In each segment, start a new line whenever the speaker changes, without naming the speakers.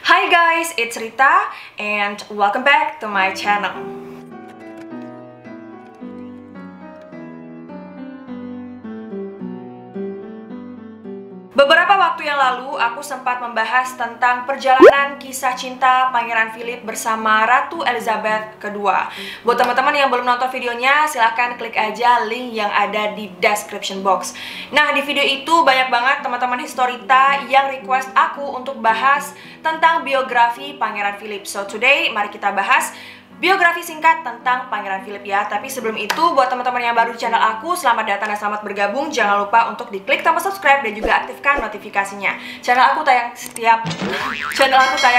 Hi guys, it's Rita and welcome back to my channel. Beberapa waktu yang lalu, aku sempat membahas tentang perjalanan kisah cinta Pangeran Philip bersama Ratu Elizabeth II. Buat teman-teman yang belum nonton videonya, silahkan klik aja link yang ada di description box. Nah, di video itu banyak banget teman-teman historita yang request aku untuk bahas tentang biografi Pangeran Philip. So today, mari kita bahas biografi singkat tentang Pangeran Philip ya. Tapi sebelum itu, buat teman-teman yang baru di channel aku, selamat datang dan selamat bergabung. Jangan lupa untuk diklik tombol subscribe dan juga aktifkan notifikasinya. Channel aku tayang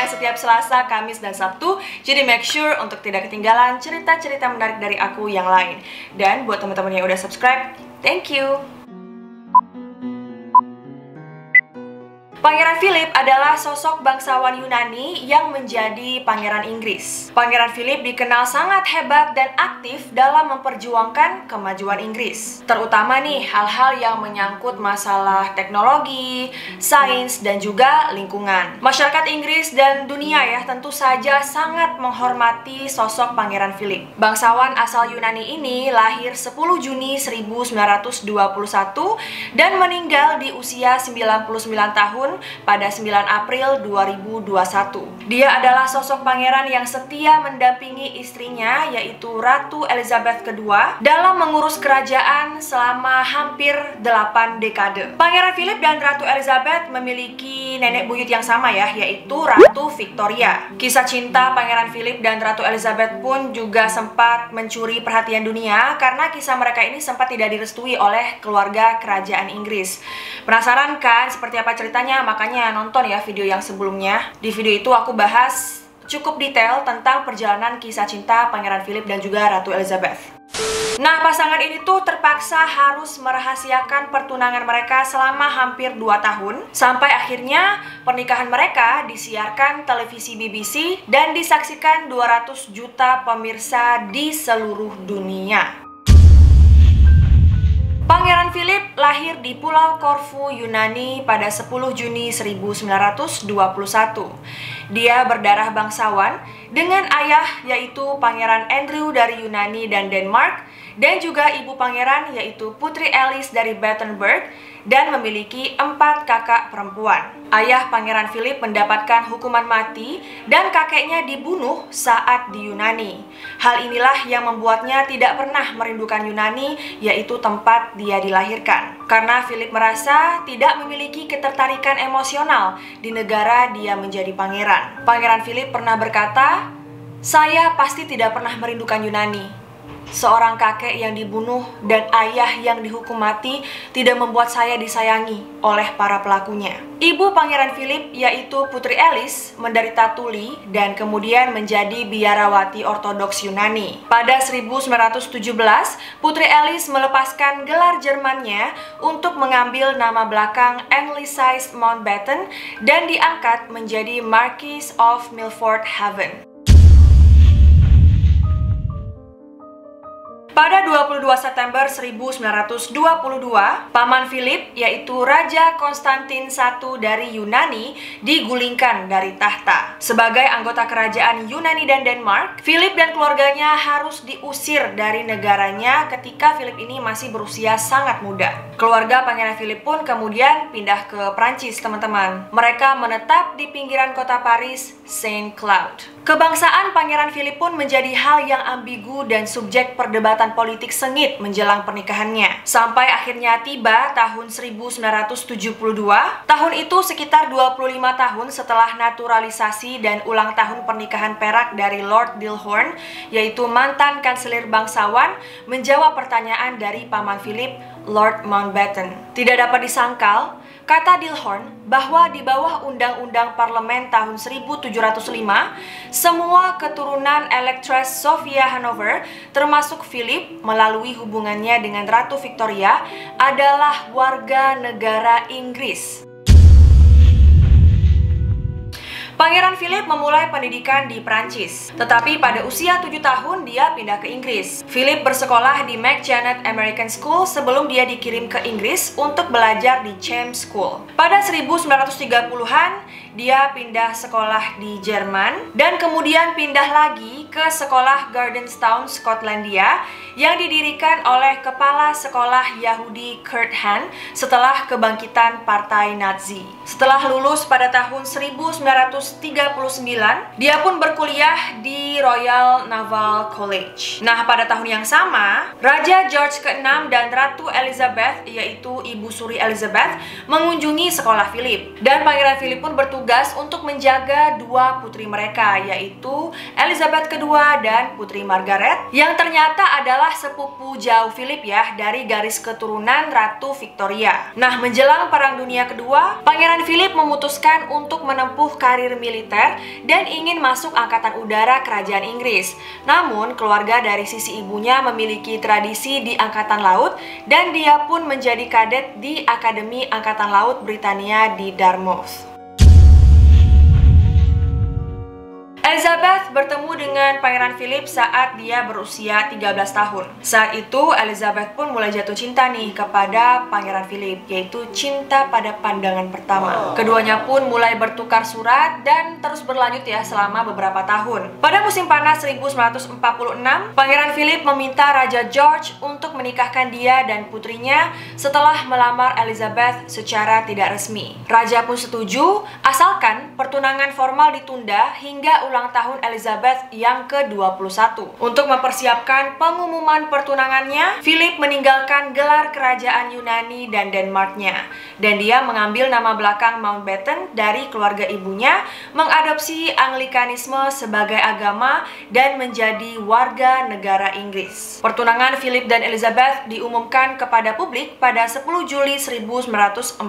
setiap Selasa, Kamis, dan Sabtu. Jadi make sure untuk tidak ketinggalan cerita-cerita menarik dari aku yang lain. Dan buat teman-teman yang udah subscribe, thank you. Pangeran Philip adalah sosok bangsawan Yunani yang menjadi pangeran Inggris. Pangeran Philip dikenal sangat hebat dan aktif dalam memperjuangkan kemajuan Inggris. Terutama nih hal-hal yang menyangkut masalah teknologi, sains, dan juga lingkungan. Masyarakat Inggris dan dunia ya tentu saja sangat menghormati sosok Pangeran Philip. Bangsawan asal Yunani ini lahir 10 Juni 1921 dan meninggal di usia 99 tahun pada 9 April 2021. Dia adalah sosok pangeran yang setia mendampingi istrinya, yaitu Ratu Elizabeth II, dalam mengurus kerajaan selama hampir 8 dekade. Pangeran Philip dan Ratu Elizabeth memiliki nenek buyut yang sama ya, yaitu Ratu Victoria. Kisah cinta Pangeran Philip dan Ratu Elizabeth pun juga sempat mencuri perhatian dunia karena kisah mereka ini sempat tidak direstui oleh keluarga kerajaan Inggris. Penasaran kan seperti apa ceritanya? Makanya nonton ya video yang sebelumnya. Di video itu aku bahas cukup detail tentang perjalanan kisah cinta Pangeran Philip dan juga Ratu Elizabeth. Nah, pasangan ini tuh terpaksa harus merahasiakan pertunangan mereka selama hampir 2 tahun. Sampai akhirnya pernikahan mereka disiarkan televisi BBC dan disaksikan 200 juta pemirsa di seluruh dunia. Pangeran Philip lahir di Pulau Corfu, Yunani pada 10 Juni 1921. Dia berdarah bangsawan dengan ayah yaitu Pangeran Andrew dari Yunani dan Denmark, dan juga ibu pangeran yaitu Putri Alice dari Battenberg, dan memiliki 4 kakak perempuan. Ayah Pangeran Philip mendapatkan hukuman mati dan kakeknya dibunuh saat di Yunani. Hal inilah yang membuatnya tidak pernah merindukan Yunani, yaitu tempat dia dilahirkan. Karena Philip merasa tidak memiliki ketertarikan emosional di negara dia menjadi pangeran. Pangeran Philip pernah berkata, "Saya pasti tidak pernah merindukan Yunani. Seorang kakek yang dibunuh dan ayah yang dihukum mati tidak membuat saya disayangi oleh para pelakunya." Ibu Pangeran Philip yaitu Putri Alice menderita tuli dan kemudian menjadi biarawati ortodoks Yunani. Pada 1917, Putri Alice melepaskan gelar Jermannya untuk mengambil nama belakang Anglicized Mountbatten dan diangkat menjadi Marquis of Milford Haven. Pada 22 September 1922, Paman Philip yaitu Raja Konstantin I dari Yunani digulingkan dari tahta. Sebagai anggota kerajaan Yunani dan Denmark, Philip dan keluarganya harus diusir dari negaranya ketika Philip ini masih berusia sangat muda. Keluarga Pangeran Philip pun kemudian pindah ke Prancis, teman-teman. Mereka menetap di pinggiran kota Paris, Saint Cloud. Kebangsaan Pangeran Philip pun menjadi hal yang ambigu dan subjek perdebatan politik sengit menjelang pernikahannya. Sampai akhirnya tiba tahun 1972. Tahun itu sekitar 25 tahun setelah naturalisasi dan ulang tahun pernikahan perak dari Lord Dilhorne, yaitu mantan kanselir bangsawan, menjawab pertanyaan dari Paman Philip, Lord Mountbatten. Tidak dapat disangkal, kata Dilhorne, bahwa di bawah Undang-Undang Parlemen tahun 1705, semua keturunan Electress Sophia Hanover, termasuk Philip melalui hubungannya dengan Ratu Victoria, adalah warga negara Inggris. Pangeran Philip memulai pendidikan di Prancis, tetapi pada usia 7 tahun dia pindah ke Inggris. Philip bersekolah di McJanet American School sebelum dia dikirim ke Inggris untuk belajar di Chelmsford School. Pada 1930-an, dia pindah sekolah di Jerman dan kemudian pindah lagi ke sekolah Gardenstown, Skotlandia yang didirikan oleh kepala sekolah Yahudi Kurt Hahn setelah kebangkitan Partai Nazi. Setelah lulus pada tahun 1939, dia pun berkuliah di Royal Naval College. Nah, pada tahun yang sama, Raja George ke-6 dan Ratu Elizabeth, yaitu Ibu Suri Elizabeth, mengunjungi sekolah Philip. Dan Pangeran Philip pun bertugas untuk menjaga dua putri mereka, yaitu Elizabeth II dan Putri Margaret, yang ternyata adalah sepupu jauh Philip ya, dari garis keturunan Ratu Victoria. Nah, menjelang Perang Dunia Kedua, Pangeran Philip memutuskan untuk menempuh karir militer dan ingin masuk Angkatan Udara Kerajaan Inggris. Namun, keluarga dari sisi ibunya memiliki tradisi di Angkatan Laut dan dia pun menjadi kadet di Akademi Angkatan Laut Britania di Dartmouth. Elizabeth bertemu dengan Pangeran Philip saat dia berusia 13 tahun. Saat itu Elizabeth pun mulai jatuh cinta nih kepada Pangeran Philip, yaitu cinta pada pandangan pertama. Keduanya pun mulai bertukar surat dan terus berlanjut ya selama beberapa tahun. Pada musim panas 1946, Pangeran Philip meminta Raja George untuk menikahkan dia dan putrinya setelah melamar Elizabeth secara tidak resmi. Raja pun setuju asalkan pertunangan formal ditunda hingga ulang tahun Elizabeth yang ke-21. Untuk mempersiapkan pengumuman pertunangannya, Philip meninggalkan gelar kerajaan Yunani dan Denmarknya, dan dia mengambil nama belakang Mountbatten dari keluarga ibunya, mengadopsi Anglikanisme sebagai agama, dan menjadi warga negara Inggris. Pertunangan Philip dan Elizabeth diumumkan kepada publik pada 10 Juli 1947,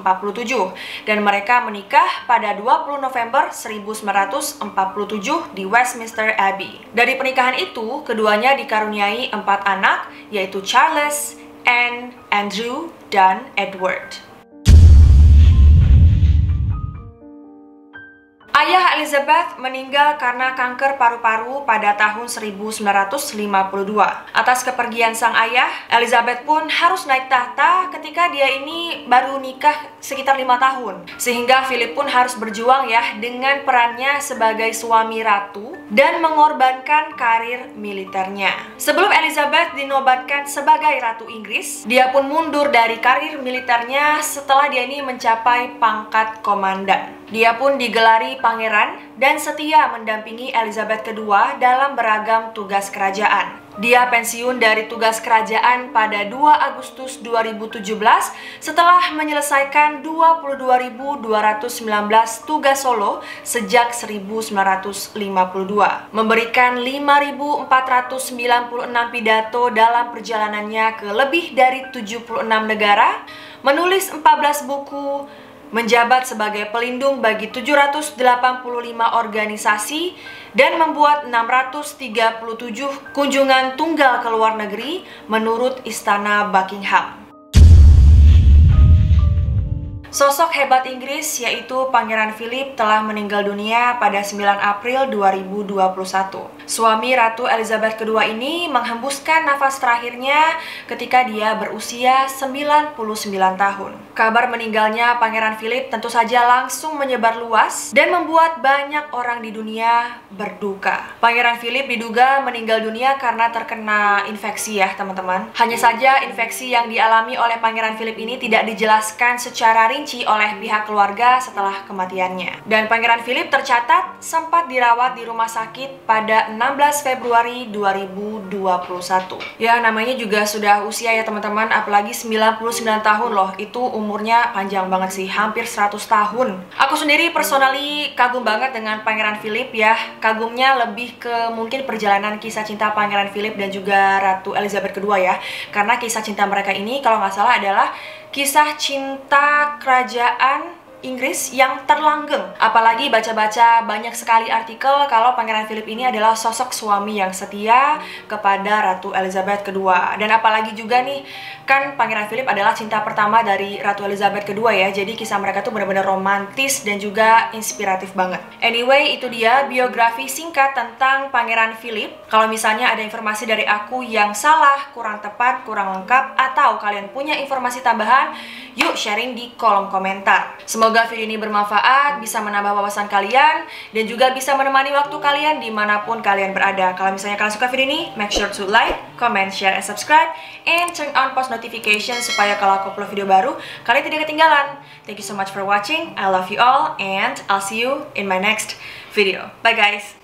dan mereka menikah pada 20 November 1947 di Westminster Abbey. Dari pernikahan itu, keduanya dikaruniai 4 anak, yaitu Charles, Anne, Andrew, dan Edward. Ayah Elizabeth meninggal karena kanker paru-paru pada tahun 1952. Atas kepergian sang ayah, Elizabeth pun harus naik tahta ketika dia ini baru nikah sekitar 5 tahun. Sehingga Philip pun harus berjuang ya dengan perannya sebagai suami ratu dan mengorbankan karir militernya. Sebelum Elizabeth dinobatkan sebagai Ratu Inggris, dia pun mundur dari karir militernya setelah dia ini mencapai pangkat komandan. Dia pun digelari pangeran dan setia mendampingi Elizabeth II dalam beragam tugas kerajaan. Dia pensiun dari tugas kerajaan pada 2 Agustus 2017 setelah menyelesaikan 22.219 tugas solo sejak 1952. Memberikan 5.496 pidato dalam perjalanannya ke lebih dari 76 negara, menulis 14 buku, menjabat sebagai pelindung bagi 785 organisasi, dan membuat 637 kunjungan tunggal ke luar negeri menurut Istana Buckingham. Sosok hebat Inggris yaitu Pangeran Philip telah meninggal dunia pada 9 April 2021. Suami Ratu Elizabeth II ini menghembuskan nafas terakhirnya ketika dia berusia 99 tahun. Kabar meninggalnya Pangeran Philip tentu saja langsung menyebar luas dan membuat banyak orang di dunia berduka. Pangeran Philip diduga meninggal dunia karena terkena infeksi ya teman-teman. Hanya saja infeksi yang dialami oleh Pangeran Philip ini tidak dijelaskan secara rinci oleh pihak keluarga setelah kematiannya. Dan Pangeran Philip tercatat sempat dirawat di rumah sakit pada 16 Februari 2021. Ya, namanya juga sudah usia ya teman-teman, apalagi 99 tahun loh. Itu umurnya panjang banget sih, hampir 100 tahun. Aku sendiri personally kagum banget dengan Pangeran Philip ya. Kagumnya lebih ke mungkin perjalanan kisah cinta Pangeran Philip dan juga Ratu Elizabeth II ya. Karena kisah cinta mereka ini kalau nggak salah adalah kisah cinta kerajaan Inggris yang terlanggeng. Apalagi baca-baca banyak sekali artikel kalau Pangeran Philip ini adalah sosok suami yang setia kepada Ratu Elizabeth II. Dan apalagi juga nih, kan Pangeran Philip adalah cinta pertama dari Ratu Elizabeth II ya. Jadi kisah mereka tuh benar-benar romantis dan juga inspiratif banget. Anyway, itu dia biografi singkat tentang Pangeran Philip. Kalau misalnya ada informasi dari aku yang salah, kurang tepat, kurang lengkap, atau kalian punya informasi tambahan, yuk sharing di kolom komentar. Semoga video ini bermanfaat, bisa menambah wawasan kalian, dan juga bisa menemani waktu kalian dimanapun kalian berada. Kalau misalnya kalian suka video ini, make sure to like, comment, share, and subscribe, and turn on post notification supaya kalau aku upload video baru, kalian tidak ketinggalan. Thank you so much for watching, I love you all, and I'll see you in my next video. Bye guys!